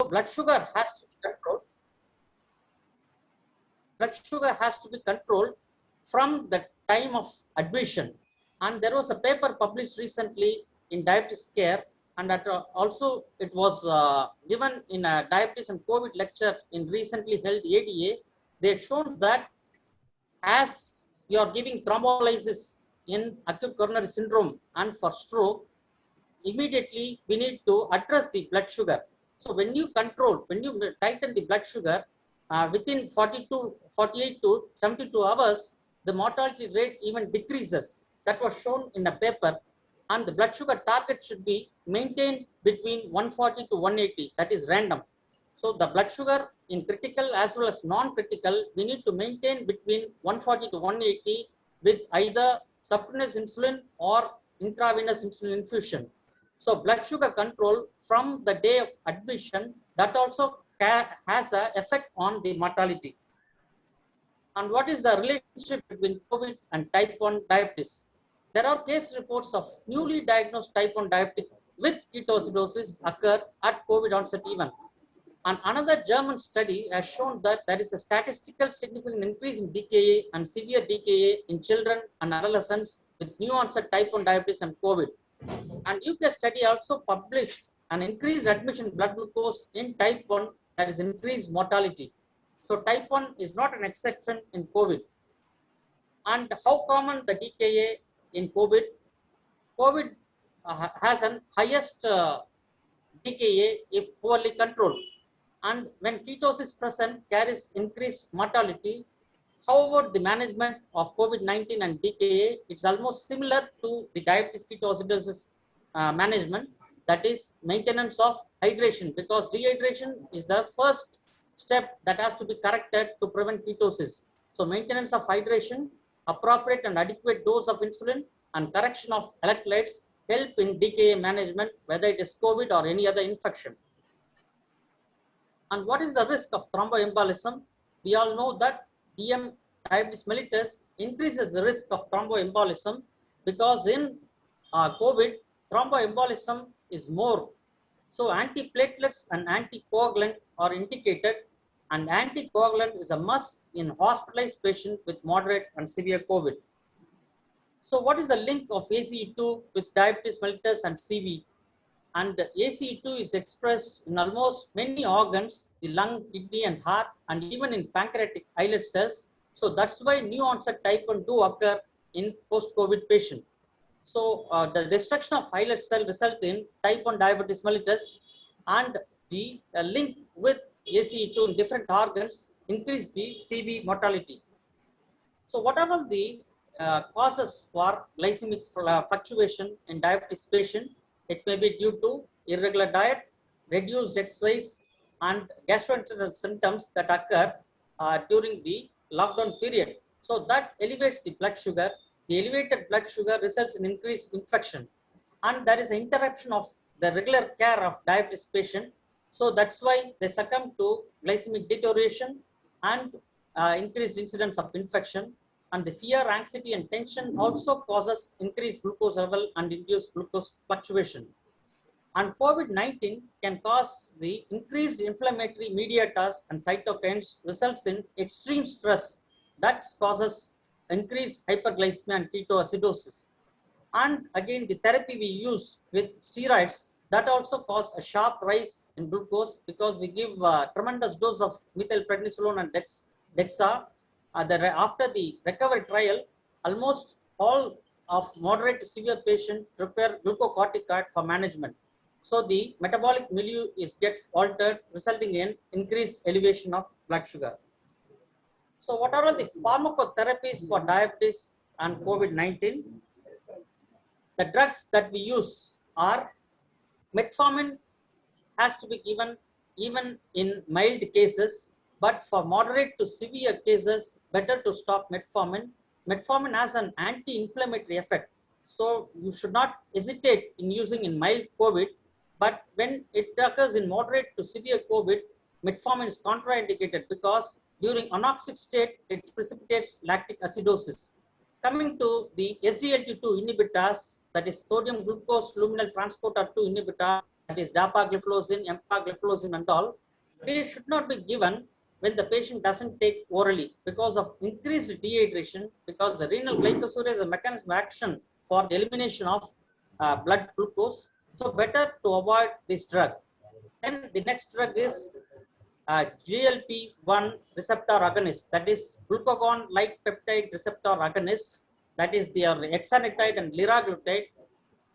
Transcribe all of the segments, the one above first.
blood sugar has to be controlled. Blood sugar has to be controlled from the time of admission. And there was a paper published recently in Diabetes Care, and that also it was given in a diabetes and COVID lecture in recently held ADA. They had shown that as you are giving thrombolysis in acute coronary syndrome and for stroke, immediately we need to address the blood sugar. So when you tighten the blood sugar, within 48 to 72 hours, the mortality rate even decreases. That was shown in a paper. And the blood sugar target should be maintained between 140 to 180. That is random. So the blood sugar in critical as well as non-critical, we need to maintain between 140 to 180 with either subcutaneous insulin or intravenous insulin infusion. So blood sugar control from the day of admission, that also has an effect on the mortality. And what is the relationship between COVID and type 1 diabetes? There are case reports of newly diagnosed type 1 diabetic with ketoacidosis occur at COVID onset even. And another German study has shown that there is a statistical significant increase in DKA and severe DKA in children and adolescents with new onset type 1 diabetes and COVID. And UK study also published an increased admission blood glucose in type 1, that is increased mortality. So type 1 is not an exception in COVID. And how common the DKA in COVID? COVID has an highest DKA if poorly controlled. And when ketosis present carries increased mortality. However, the management of COVID-19 and DKA, it's almost similar to the diabetes ketoacidosis management, that is maintenance of hydration, because dehydration is the first step that has to be corrected to prevent ketosis. So maintenance of hydration, appropriate and adequate dose of insulin, and correction of electrolytes help in DKA management, whether it is COVID or any other infection. And what is the risk of thromboembolism? We all know that diabetes mellitus increases the risk of thromboembolism because in COVID, thromboembolism is more. So antiplatelets and anticoagulant are indicated, and anticoagulant is a must in hospitalized patients with moderate and severe COVID. So what is the link of ACE2 with diabetes mellitus and CV? And ACE2 is expressed in almost many organs, the lung, kidney, and heart, and even in pancreatic islet cells. So that's why new onset type 1 do occur in post-COVID patient. So the destruction of islet cell result in type 1 diabetes mellitus, and the link with ACE2 in different organs increase the CV mortality. So what are all the causes for glycemic fluctuation in diabetes patient? It may be due to irregular diet, reduced exercise, and gastrointestinal symptoms that occur during the lockdown period. So that elevates the blood sugar. The elevated blood sugar results in increased infection, and there is an interruption of the regular care of diabetes patient. So that's why they succumb to glycemic deterioration and increased incidence of infection. And the fear, anxiety, and tension also causes increased glucose level and induced glucose fluctuation. And COVID-19 can cause the increased inflammatory mediators and cytokines, results in extreme stress that causes increased hyperglycemia and ketoacidosis. And again, the therapy we use with steroids, that also cause a sharp rise in glucose because we give a tremendous dose of methylprednisolone and DEXA. After the recovery trial, almost all of moderate to severe patients require glucocorticoid for management. So the metabolic milieu gets altered, resulting in increased elevation of blood sugar. So what are all the pharmacotherapies for diabetes and COVID-19? The drugs that we use are metformin has to be given even in mild cases, but for moderate to severe cases, better to stop metformin. Metformin has an anti-inflammatory effect. So you should not hesitate in using in mild COVID, but when it occurs in moderate to severe COVID, metformin is contraindicated because during anoxic state, it precipitates lactic acidosis. Coming to the SGLT2 inhibitors, that is sodium glucose luminal transporter 2 inhibitor, that is dapagliflozin, empagliflozin and all, they should not be given when the patient doesn't take orally because of increased dehydration, because the renal glycosuria is a mechanism of action for the elimination of blood glucose. So better to avoid this drug. Then the next drug is GLP-1 receptor agonist, that is glucagon-like peptide receptor agonist, that is the exenatide and liraglutide.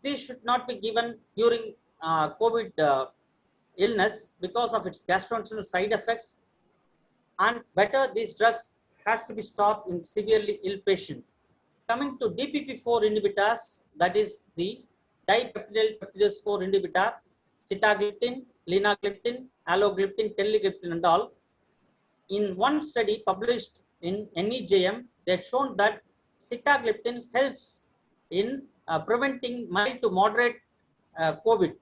These should not be given during COVID illness because of its gastrointestinal side effects, and better these drugs has to be stopped in severely ill patient. Coming to DPP-4 inhibitors, that is the dipeptidyl peptidase 4 inhibitor, sitagliptin, linagliptin, alogliptin, telligliptin and all. In one study published in NEJM, they have shown that sitagliptin helps in preventing mild to moderate COVID,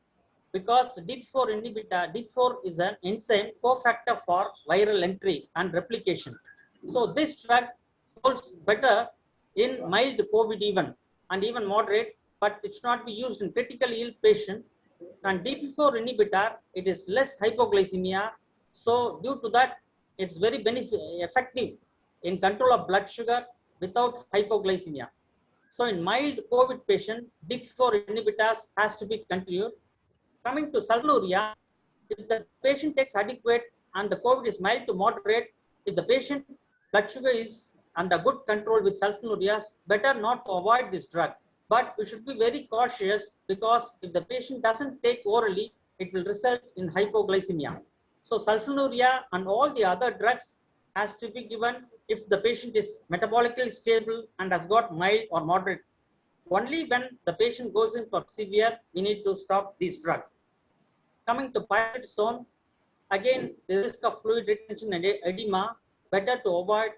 because DP4 inhibitor, DP4 is an enzyme cofactor for viral entry and replication. So this drug holds better in mild COVID even moderate, but it should not be used in critically ill patient. And DP4 inhibitor, it is less hypoglycemia. So due to that, it's very effective in control of blood sugar without hypoglycemia. So in mild COVID patient, DP4 inhibitors has to be continued. Coming to sulfonylurea, if the patient takes adequate and the COVID is mild to moderate, if the patient blood sugar is under good control with sulfonylureas, better not to avoid this drug. But we should be very cautious, because if the patient doesn't take orally, it will result in hypoglycemia. So sulfonylurea and all the other drugs has to be given if the patient is metabolically stable and has got mild or moderate. Only when the patient goes in for severe, we need to stop this drug. Coming to pyridoxine, again the risk of fluid retention and edema, better to avoid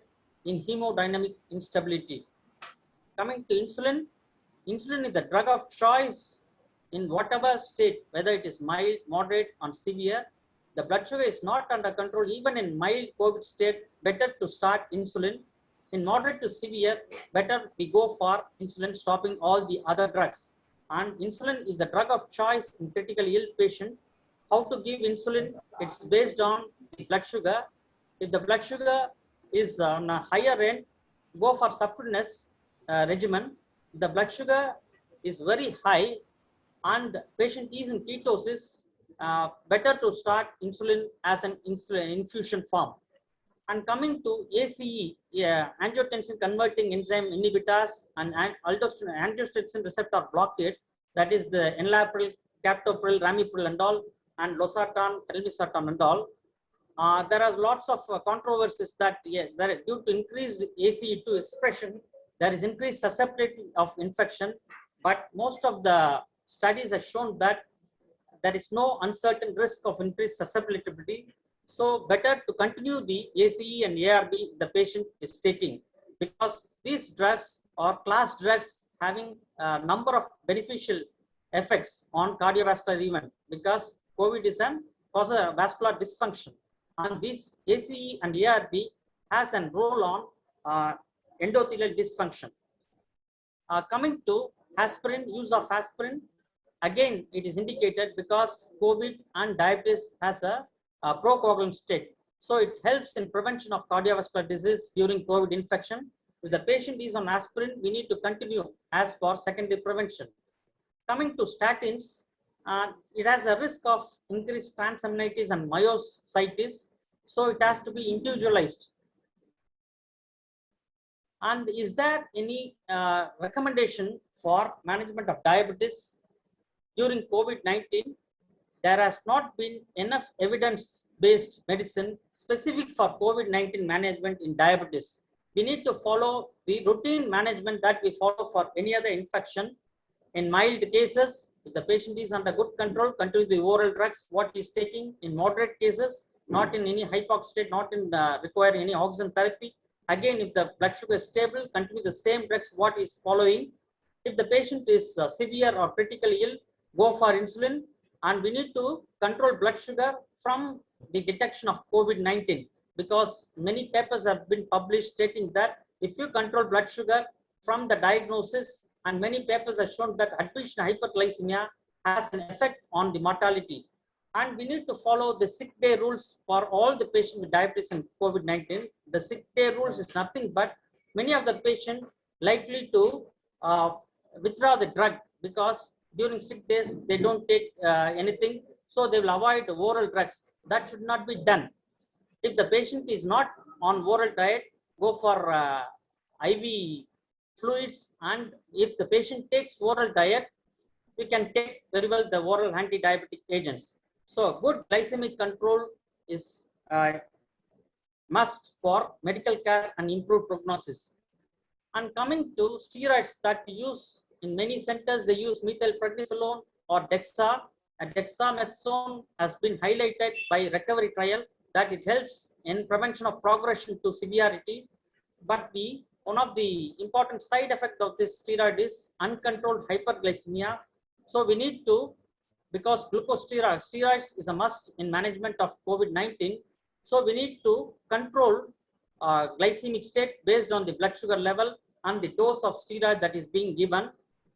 in hemodynamic instability. Coming to insulin, insulin is the drug of choice in whatever state, whether it is mild, moderate or severe. The blood sugar is not under control even in mild COVID state, better to start insulin. In moderate to severe, better we go for insulin, stopping all the other drugs. And insulin is the drug of choice in critically ill patient. How to give insulin? It's based on the blood sugar. If the blood sugar is on a higher end, go for subcutaneous regimen. If the blood sugar is very high and patient is in ketosis, better to start insulin as an insulin infusion form. And coming to ACE, angiotensin converting enzyme inhibitors and angiotensin receptor blockade, that is the enalapril, captopril, ramipril and all, and losartan, telmisartan and all. There are lots of controversies that due to increased ACE2 expression, there is increased susceptibility of infection, but most of the studies have shown that there is no uncertain risk of increased susceptibility. So better to continue the ACE and ARB the patient is taking, because these drugs are class drugs having a number of beneficial effects on cardiovascular event, because COVID is a cause of vascular dysfunction, and this ACE and ARB has a role on endothelial dysfunction. Coming to aspirin, use of aspirin, again it is indicated because COVID and diabetes has a procoagulant state. So it helps in prevention of cardiovascular disease during COVID infection. If the patient is on aspirin, we need to continue as for secondary prevention. Coming to statins, it has a risk of increased transaminitis and myositis. So it has to be individualized. And is there any recommendation for management of diabetes during COVID-19? There has not been enough evidence-based medicine specific for COVID-19 management in diabetes. We need to follow the routine management that we follow for any other infection. In mild cases, if the patient is under good control, continue the oral drugs, what he is taking. In moderate cases, not in any hypox state, not in requiring any oxygen therapy. Again, if the blood sugar is stable, continue the same drugs, what is following. If the patient is severe or critically ill, go for insulin. And we need to control blood sugar from the detection of COVID-19, because many papers have been published stating that if you control blood sugar from the diagnosis, and many papers have shown that admission hyperglycemia has an effect on the mortality. And we need to follow the sick day rules for all the patients with diabetes and COVID-19. The sick day rules is nothing but many of the patients likely to withdraw the drug because during sick days they don't take anything, so they will avoid oral drugs. That should not be done. If the patient is not on oral diet, go for IV fluids, and if the patient takes oral diet, we can take very well the oral anti-diabetic agents. So good glycemic control is must for medical care and improved prognosis. And coming to steroids that we use in many centers, they use methylprednisolone or DEXA. And dexamethasone has been highlighted by recovery trial that it helps in prevention of progression to severity. But one of the important side effects of this steroid is uncontrolled hyperglycemia. So we need to, because steroids is a must in management of COVID-19. So we need to control glycemic state based on the blood sugar level and the dose of steroid that is being given.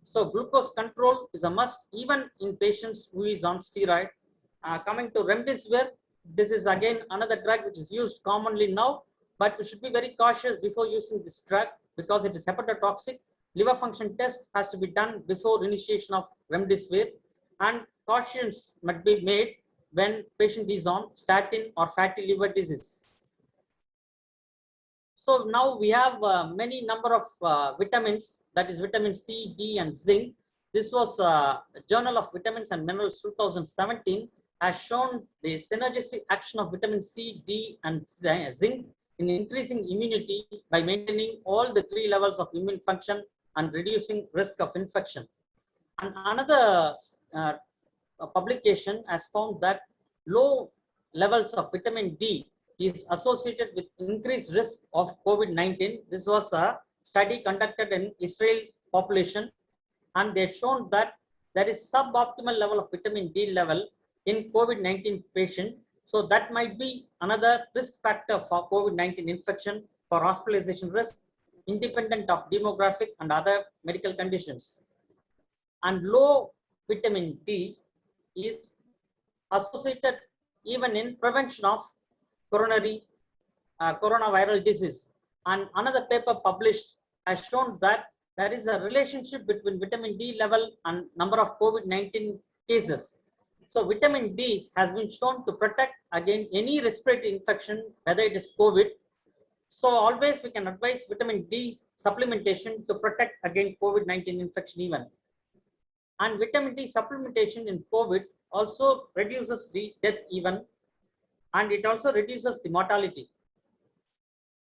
So glucose control is a must even in patients who is on steroid. Coming to remdesivir, this is again another drug which is used commonly now, but we should be very cautious before using this drug because it is hepatotoxic. Liver function test has to be done before initiation of remdesivir, and cautions must be made when patient is on statin or fatty liver disease. So now we have many number of vitamins, that is vitamin C, D and zinc. This was Journal of Vitamins and Minerals 2017 has shown the synergistic action of vitamin C, D and zinc in increasing immunity by maintaining all the 3 levels of immune function and reducing risk of infection. And another publication has found that low levels of vitamin D is associated with increased risk of COVID-19. This was a study conducted in Israel population, and they've shown that there is suboptimal level of vitamin D level in COVID-19 patient. So that might be another risk factor for COVID-19 infection, for hospitalization risk, independent of demographic and other medical conditions. And low vitamin D is associated even in prevention of coronaviral disease. And another paper published has shown that there is a relationship between vitamin D level and number of COVID-19 cases. So vitamin D has been shown to protect against any respiratory infection, whether it is COVID. So always we can advise vitamin D supplementation to protect against COVID-19 infection even. And vitamin D supplementation in COVID also reduces the death even, and it also reduces the mortality.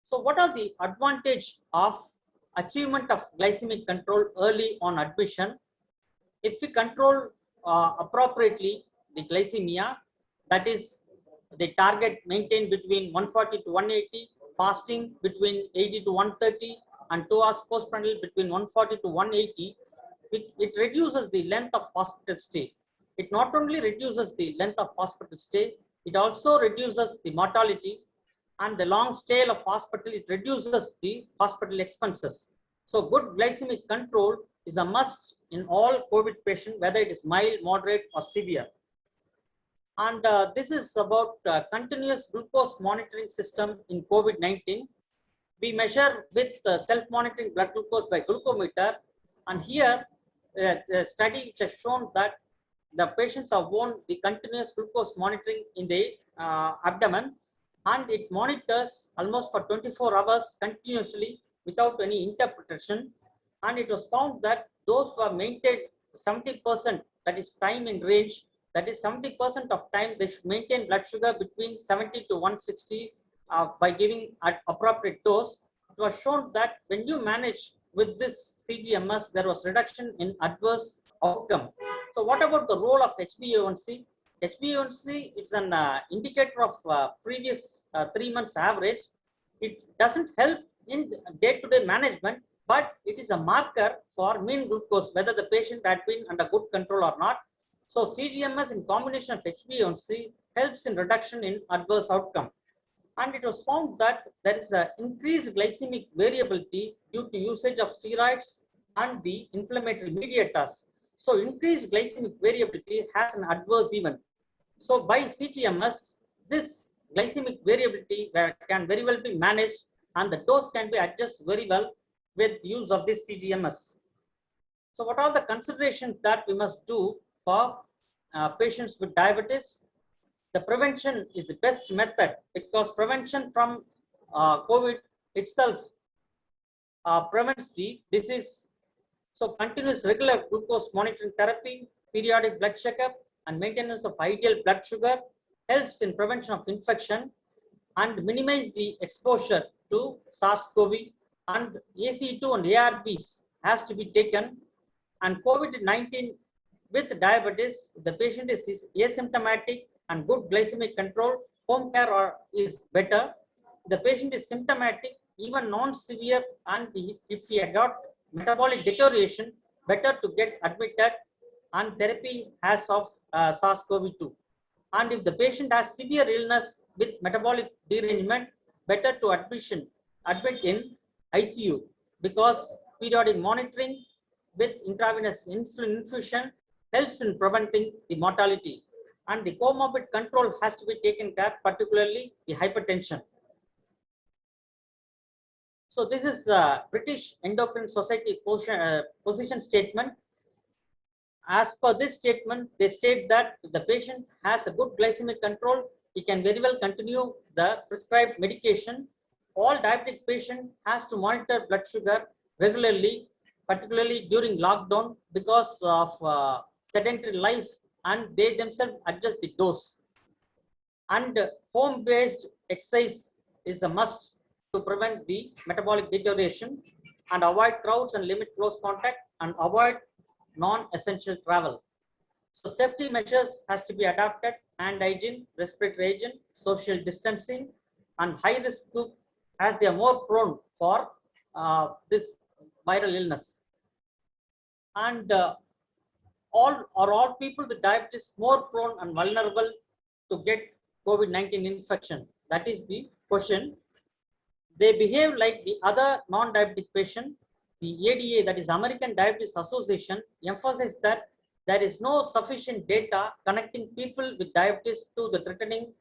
So what are the advantage of achievement of glycemic control early on admission? If we control appropriately the glycemia, that is the target maintained between 140 to 180, fasting between 80 to 130, and 2 hours postprandial between 140 to 180, it reduces the length of hospital stay. It not only reduces the length of hospital stay, it also reduces the mortality, and the long stay of hospital, it reduces the hospital expenses. So good glycemic control is a must in all COVID patients, whether it is mild, moderate or severe. And this is about continuous glucose monitoring system in COVID-19. We measure with self-monitoring blood glucose by glucometer, and here the study which has shown that the patients have worn the continuous glucose monitoring in the abdomen, and it monitors almost for 24 hours continuously without any interpretation. And it was found that those who have maintained 70%, that is time in range, that is 70% of time they should maintain blood sugar between 70 to 160 by giving an appropriate dose. It was shown that when you manage with this CGMS, there was reduction in adverse outcome. So what about the role of HbA1c? HbA1c is an indicator of previous 3 months average. It doesn't help in day-to-day management, but it is a marker for mean glucose, whether the patient had been under good control or not. So CGMS in combination of HbA1c helps in reduction in adverse outcome. And it was found that there is an increased glycemic variability due to usage of steroids and the inflammatory mediators. So increased glycemic variability has an adverse event. So by CGMS, this glycemic variability can very well be managed, and the dose can be adjusted very well with use of this CGMS. So what are the considerations that we must do for patients with diabetes? The prevention is the best method, because prevention from COVID itself prevents the disease. So continuous regular glucose monitoring therapy, periodic blood checkup, and maintenance of ideal blood sugar helps in prevention of infection and minimize the exposure to SARS-CoV, and ACE2 and ARBs has to be taken. And COVID-19 with diabetes, the patient is asymptomatic and good glycemic control, home care is better. The patient is symptomatic, even non-severe, and if he got metabolic deterioration, better to get admitted and therapy as of SARS-CoV-2. And if the patient has severe illness with metabolic derangement, better to admit in ICU, because periodic monitoring with intravenous insulin infusion helps in preventing the mortality. And the comorbid control has to be taken care, particularly the hypertension. So this is the British Endocrine Society position statement. As per this statement, they state that if the patient has a good glycemic control, he can very well continue the prescribed medication. All diabetic patient has to monitor blood sugar regularly, particularly during lockdown, because of sedentary life, and they themselves adjust the dose. And home-based exercise is a must to prevent the metabolic deterioration, and avoid crowds and limit close contact, and avoid non-essential travel. So safety measures has to be adopted: hand hygiene, respiratory hygiene, social distancing, and high risk group, as they are more prone for this viral illness. And all people with diabetes more prone and vulnerable to get COVID-19 infection? That is the question. They behave like the other non-diabetic patient. The ADA, that is American Diabetes Association, emphasizes that there is no sufficient data connecting people with diabetes to the threatening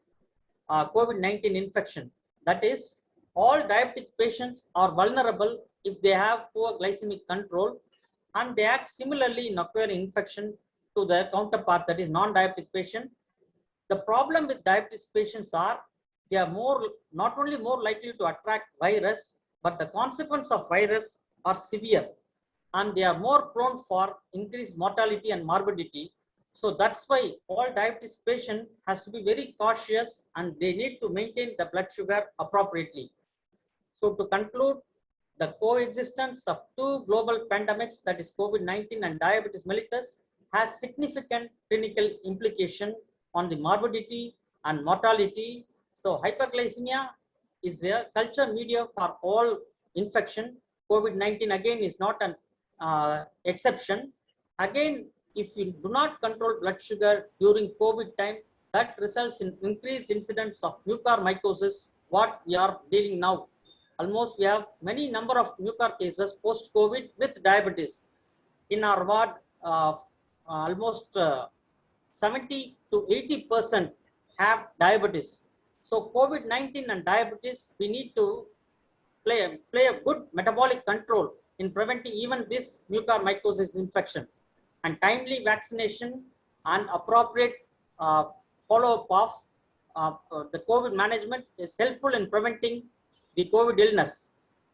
COVID-19 infection. That is, all diabetic patients are vulnerable if they have poor glycemic control, and they act similarly in acquiring infection to their counterparts, that is non-diabetic patient. The problem with diabetes patients are they are not only more likely to attract virus, but the consequence of virus are severe, and they are more prone for increased mortality and morbidity. So that's why all diabetes patient has to be very cautious, and they need to maintain the blood sugar appropriately. So to conclude, the coexistence of two global pandemics, that is COVID-19 and diabetes mellitus, has significant clinical implication on the morbidity and mortality. So hyperglycemia is a culture media for all infection. COVID-19 again is not an exception. Again, if you do not control blood sugar during COVID time, that results in increased incidence of mucormycosis, what we are dealing now. Almost we have many number of mucor cases post-COVID with diabetes. In our ward, almost 70 to 80% have diabetes. So COVID-19 and diabetes, we need to play a good metabolic control in preventing even this mucormycosis infection. And timely vaccination and appropriate follow-up of the COVID management is helpful in preventing the COVID illness.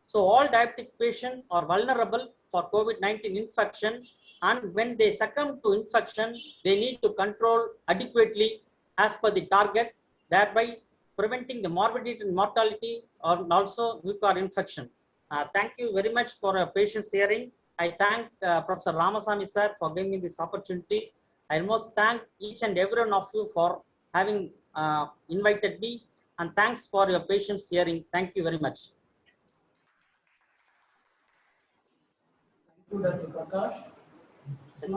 So all diabetic patients are vulnerable for COVID-19 infection, and when they succumb to infection, they need to control adequately as per the target, thereby preventing the morbidity and mortality or also mucor infection. Thank you very much for your patience hearing. I thank Professor Ramasamy sir for giving me this opportunity. I must thank each and every one of you for having invited me, and thanks for your patience hearing. Thank you very much. Thank you, Dr. Prakash. So,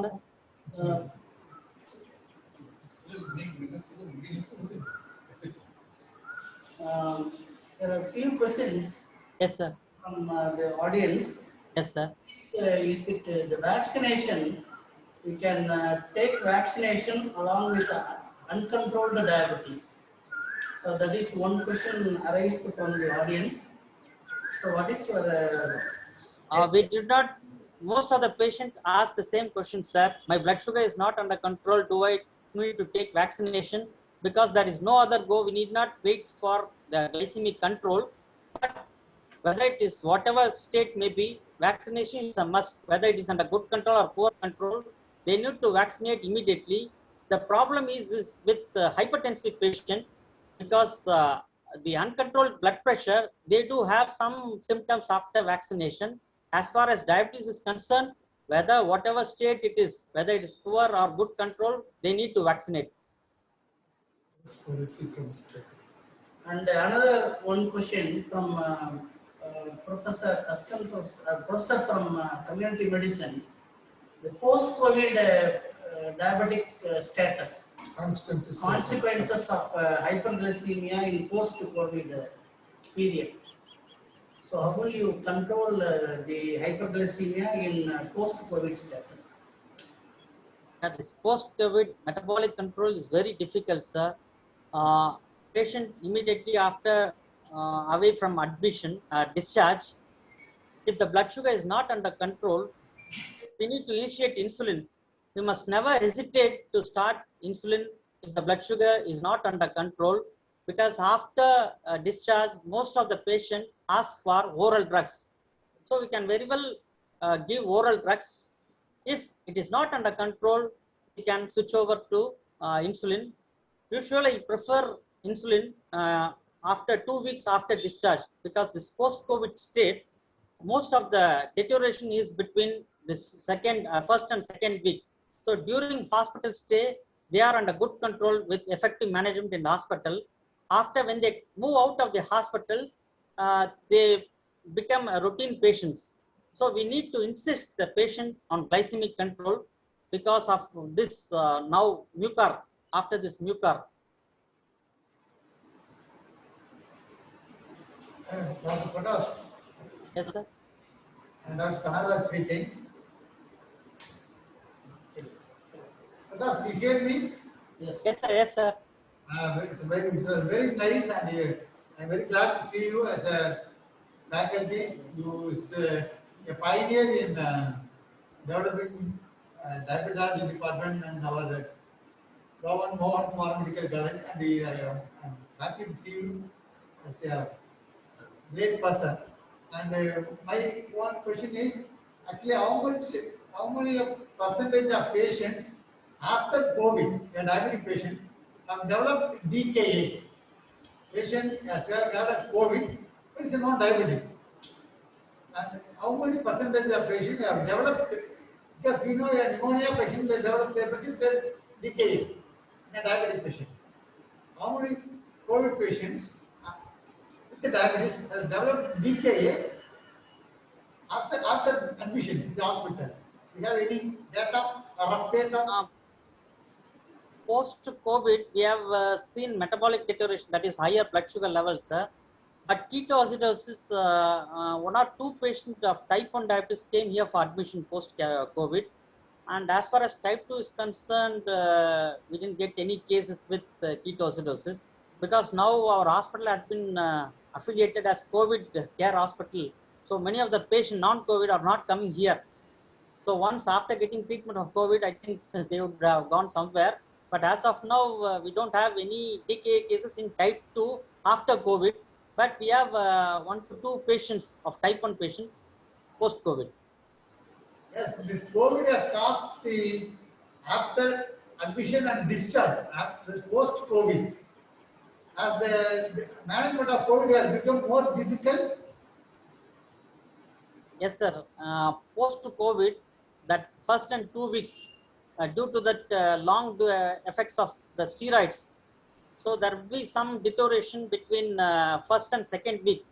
there are a few questions. Yes, sir. From the audience. Yes, sir. Is it the vaccination we can take vaccination along with uncontrolled diabetes. So that is one question arised from the audience. So what is your We did not, most of the patients ask the same question, sir. My blood sugar is not under control. Do I need to take vaccination? Because there is no other go. We need not wait for the glycemic control. But whether it is whatever state may be, vaccination is a must. Whether it is under good control or poor control, they need to vaccinate immediately. The problem is with the hypertensive patient, because the uncontrolled blood pressure, they do have some symptoms after vaccination. As far as diabetes is concerned, whether whatever state it is, whether it is poor or good control, they need to vaccinate. and another one question from Professor Professor from Community Medicine, the post-COVID diabetic status, consequences of hyperglycemia in post-COVID period. So how will you control the hyperglycemia in post-COVID status? This post-COVID metabolic control is very difficult, sir. Patient immediately after away from admission, discharge, if the blood sugar is not under control, we need to initiate insulin. We must never hesitate to start insulin if the blood sugar is not under control, because after discharge, most of the patient ask for oral drugs. So we can very well give oral drugs. If it is not under control, we can switch over to insulin. Usually I prefer insulin after 2 weeks after discharge, because this post-COVID state, most of the deterioration is between this first and second week. So during hospital stay, they are under good control with effective management in the hospital. After, when they move out of the hospital, they become routine patients. So we need to insist the patient on glycemic control because of this now mucar, after this mucar. Dr. Prakash. Yes, sir. And Dr. Kanara speaking. Prakash, you hear me? Yes. Yes, sir. Yes, sir. It's very nice, and I'm very glad to see you as a faculty. You is a pioneer in developing diabetology department and our Roman Mohan Kumar Medical College, and I'm happy to see you as a great person. And my one question is, actually, how many percentage of patients after COVID, a diabetic patient, have developed DKA? Patient has developed COVID, but it's not diabetic. And how many percentage of patients have developed? Because we know a pneumonia patient, they develop their DKA in a diabetic patient. How many COVID patients with the diabetes has developed DKA after admission in the hospital? Do you have any data or rough data? Post-COVID, we have seen metabolic deterioration, that is higher blood sugar levels, sir. But ketoacidosis, one or two patients of type 1 diabetes came here for admission post-COVID. And as far as type 2 is concerned, we didn't get any cases with ketoacidosis, because now our hospital has been affiliated as COVID care hospital. So many of the patients non-COVID are not coming here. So once after getting treatment of COVID, I think they would have gone somewhere. But as of now, we don't have any DKA cases in type 2 after COVID. But we have 1 to 2 patients of type 1 patient post-COVID. Yes, this COVID has caused the after admission and discharge, after post-COVID, as the management of COVID has become more difficult. Yes, sir. Post-COVID, that first and 2 weeks, due to that long effects of the steroids, so there will be some deterioration between first and second week.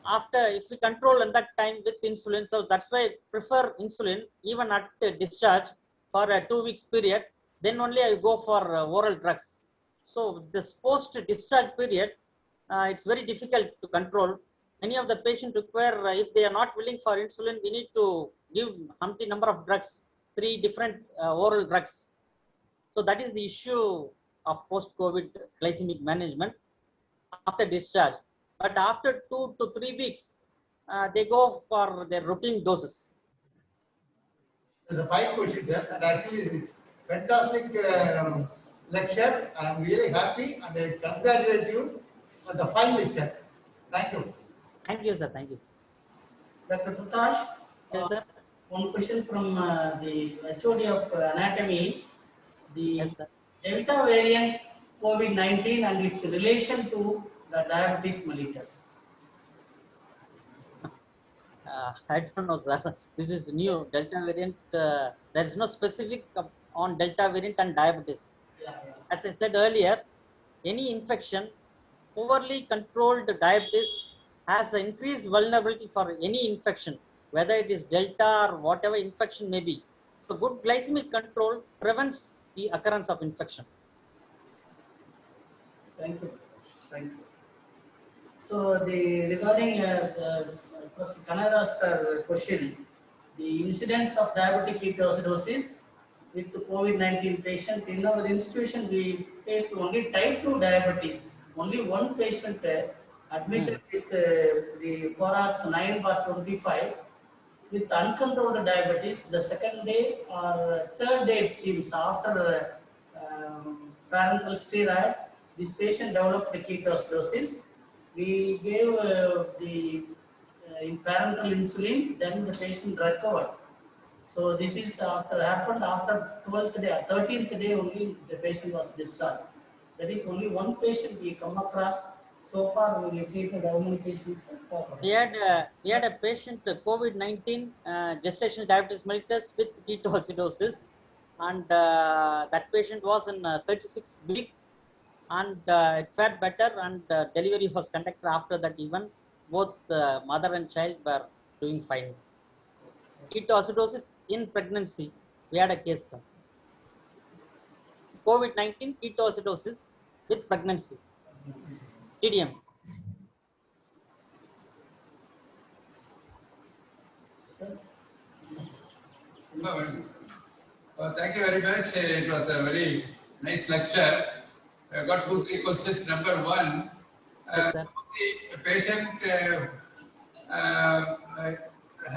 After, if we control in that time with insulin, so that's why I prefer insulin even at discharge for a 2 weeks period. Then only I go for oral drugs. So this post-discharge period, it's very difficult to control. Many of the patients require, if they are not willing for insulin, we need to give umpty number of drugs 3 different oral drugs. So that is the issue of post-COVID glycemic management after discharge. But after 2 to 3 weeks, they go for their routine doses. The 5 questions, sir, and actually it's fantastic lecture. I am really happy and I congratulate you on the fine lecture. Thank you. Thank you, sir. Thank you, sir. Dr. Prakash, Yes, sir. one question from the HOD of anatomy. The Yes, sir. Delta variant COVID-19 and its relation to the diabetes mellitus. I don't know, sir. This is new Delta variant. There is no specific on Delta variant and diabetes. As I said earlier, any infection, poorly controlled diabetes has an increased vulnerability for any infection, whether it is Delta or whatever infection may be. So good glycemic control prevents the occurrence of infection. Thank you. Thank you. So regarding Canada's question, the incidence of diabetic ketoacidosis with the COVID-19 patient in our institution, we faced only type 2 diabetes. Only one patient admitted with the cohorts 9/25 with uncontrolled diabetes. The second day or third day, it seems, after parenteral steroid, this patient developed ketoacidosis. We gave the in parenteral insulin, then the patient recovered. So this is happened after 12th day, 13th day only the patient was discharged. That is only one patient we come across. So far we have treated how many patients? We had a patient COVID-19 gestational diabetes mellitus with ketoacidosis, and that patient was in 36 week, and it fared better, and delivery was conducted after that. Even both mother and child were doing fine. Ketoacidosis in pregnancy, we had a case. COVID-19 ketoacidosis with pregnancy, TDM. Thank you very much. It was a very nice lecture. I got 2-3 questions. Number one, the patient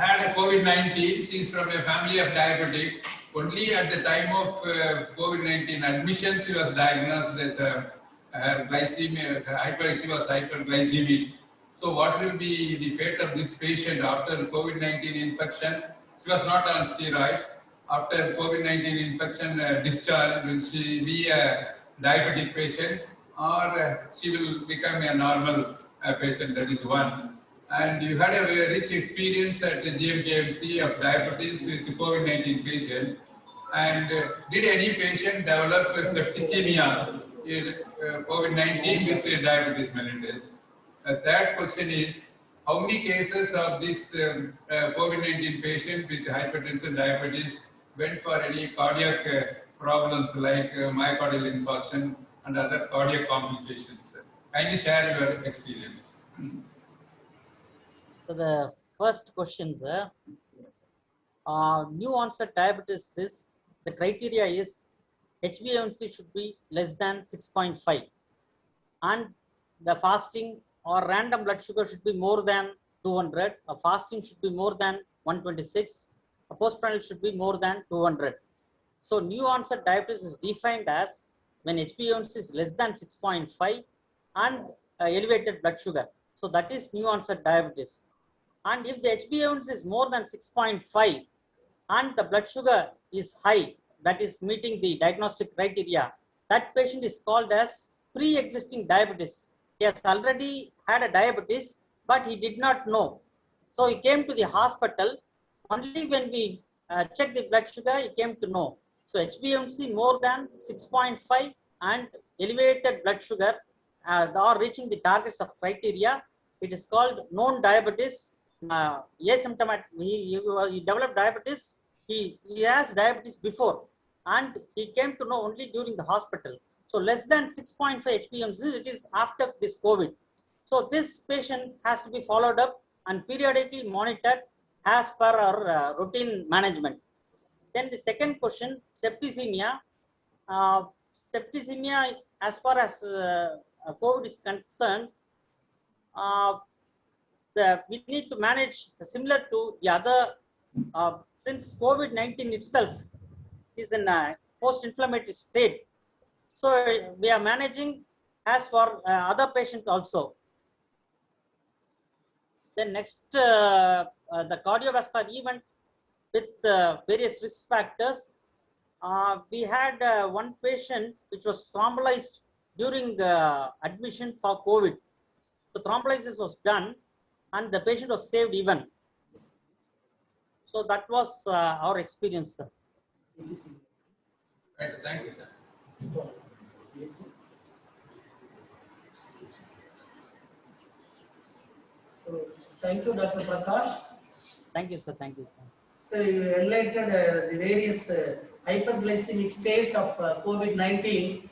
had a COVID-19. She is from a family of diabetic. Only at the time of COVID-19 admission, she was diagnosed as her glycemic, she was hyperglycemic. So what will be the fate of this patient after COVID-19 infection? She was not on steroids. After COVID-19 infection discharge, will she be a diabetic patient, or she will become a normal patient? That is one. And you had a very rich experience at the GMKMC of diabetes with the COVID-19 patient. And did any patient develop septicemia in COVID-19 with the diabetes mellitus? Third question is, how many cases of this COVID-19 patient with hypertension diabetes went for any cardiac problems like myocardial infarction and other cardiac complications? Kindly share your experience. So the first question, sir, new onset diabetes is, the criteria is HbA1c should be less than 6.5, and the fasting or random blood sugar should be more than 200, a fasting should be more than 126, a postprandial should be more than 200. So new onset diabetes is defined as when HbA1c is less than 6.5 and elevated blood sugar. So that is new onset diabetes. And if the HbA1c is more than 6.5 and the blood sugar is high, that is meeting the diagnostic criteria, that patient is called as pre-existing diabetes. He has already had a diabetes, but he did not know. So he came to the hospital. Only when we checked the blood sugar, he came to know. So HbA1c more than 6.5 and elevated blood sugar are reaching the targets of criteria. It is called known diabetes. Asymptomatic. He developed diabetes. He has diabetes before, and he came to know only during the hospital. So less than 6.5 HbA1c, it is after this COVID. So this patient has to be followed up and periodically monitored as per our routine management. Then the second question, septicemia. Septicemia, as far as COVID is concerned, we need to manage similar to the other, since COVID-19 itself is in a post-inflammatory state. So we are managing as for other patients also. Then next, the cardiovascular event with various risk factors. We had one patient which was thrombolized during the admission for COVID. The thrombolysis was done and the patient was saved even. So that was our experience, sir. Right, thank you, sir. So, thank you, Dr. Prakash. Thank you, sir. Thank you, sir. So you enlightened the various hyperglycemic state of COVID-19.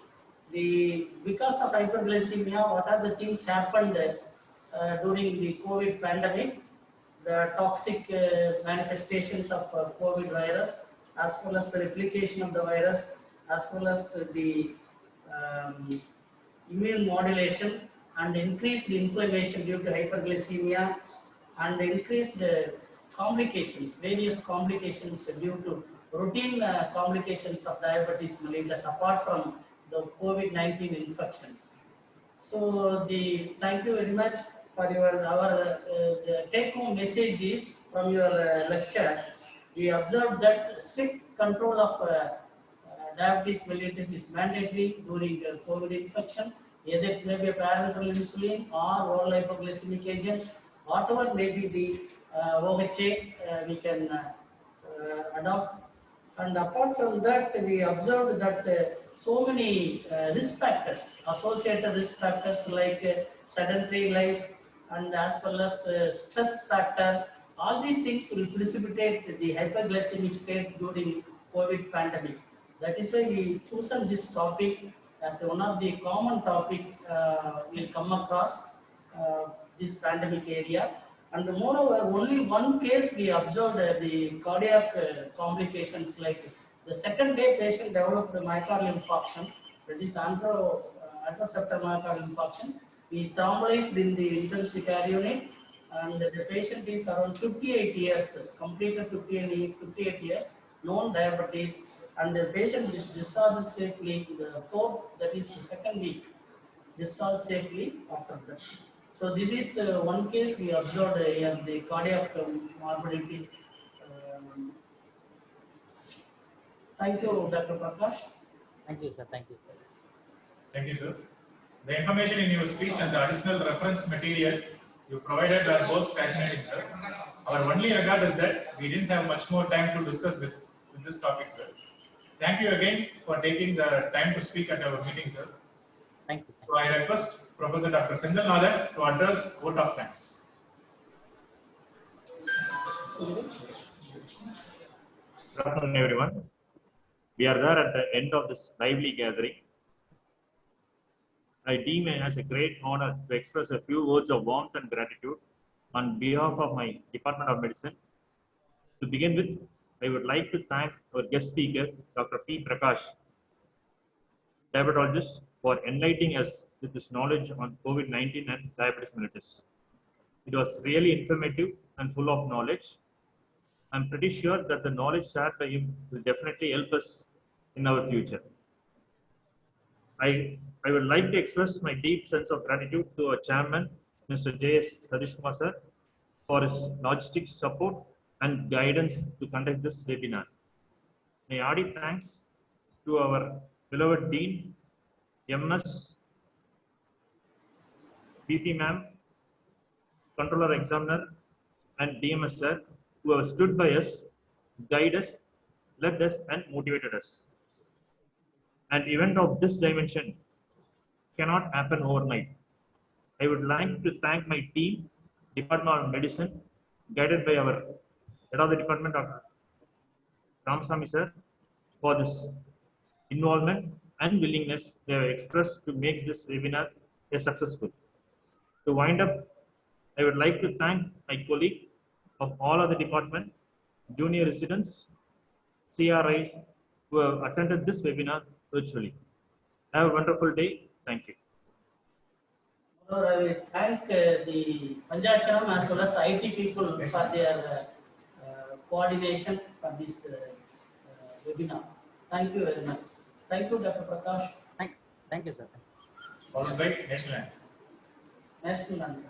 Because of hyperglycemia, what are the things happened during the COVID pandemic? The toxic manifestations of COVID virus, as well as the replication of the virus, as well as the immune modulation and increased inflammation due to hyperglycemia, and increased complications, various complications due to routine complications of diabetes mellitus apart from the COVID-19 infections. So thank you very much for the take-home messages from your lecture. We observed that strict control of diabetes mellitus is mandatory during COVID infection. Either it may be a parenteral insulin or oral hypoglycemic agents, whatever may be the OHA, we can adopt. And apart from that, we observed that so many risk factors, associated risk factors like sedentary life and as well as stress factor, all these things will precipitate the hyperglycemic state during COVID pandemic. That is why we chosen this topic as one of the common topic we come across this pandemic area. And moreover, only one case we observed the cardiac complications, like the second day patient developed myocardial infarction, that is anteroceptor myocardial infarction. We thrombolized in the intensive care unit, and the patient is around 58 years, completed 58 years, known diabetes, and the patient is discharged safely in the fourth, that is the second week, discharged safely after that. So this is one case we observed in the cardiac morbidity. Thank you, Dr. Prakash. Thank you, sir. Thank you, sir. Thank you, sir. The information in your speech and the additional reference material you provided are both fascinating, sir. Our only regret is that we didn't have much more time to discuss with this topic, sir. Thank you again for taking the time to speak at our meeting, sir. Thank you. So I request Professor Dr. Senthil Nathan to address vote of thanks. Good afternoon, everyone. We are there at the end of this lively gathering. I deem it as a great honor to express a few words of warmth and gratitude on behalf of my Department of Medicine. To begin with, I would like to thank our guest speaker, Dr. P. Prakash, diabetologist, for enlightening us with his knowledge on COVID-19 and diabetes mellitus. It was really informative and full of knowledge. I'm pretty sure that the knowledge shared by him will definitely help us in our future. I would like to express my deep sense of gratitude to our chairman, Mr. J.S. Satish Kumar sir, for his logistics support and guidance to conduct this webinar. My hearty thanks to our beloved Dean, MS, BP ma'am, Controller Examiner, and DMS sir, who have stood by us, guided us, led us, and motivated us. An event of this dimension cannot happen overnight. I would like to thank my team, Department of Medicine, guided by our head of the department, Dr. Ramasamy sir, for this involvement and willingness they have expressed to make this webinar a successful. To wind up, I would like to thank my colleague of all other department, junior residents, CRI who have attended this webinar virtually. Have a wonderful day. Thank you. I will thank the Panchacharam as well as IT people for their coordination for this webinar. Thank you very much. Thank you, Dr. Prakash. Thank you, sir. Followed by national anthem. National anthem.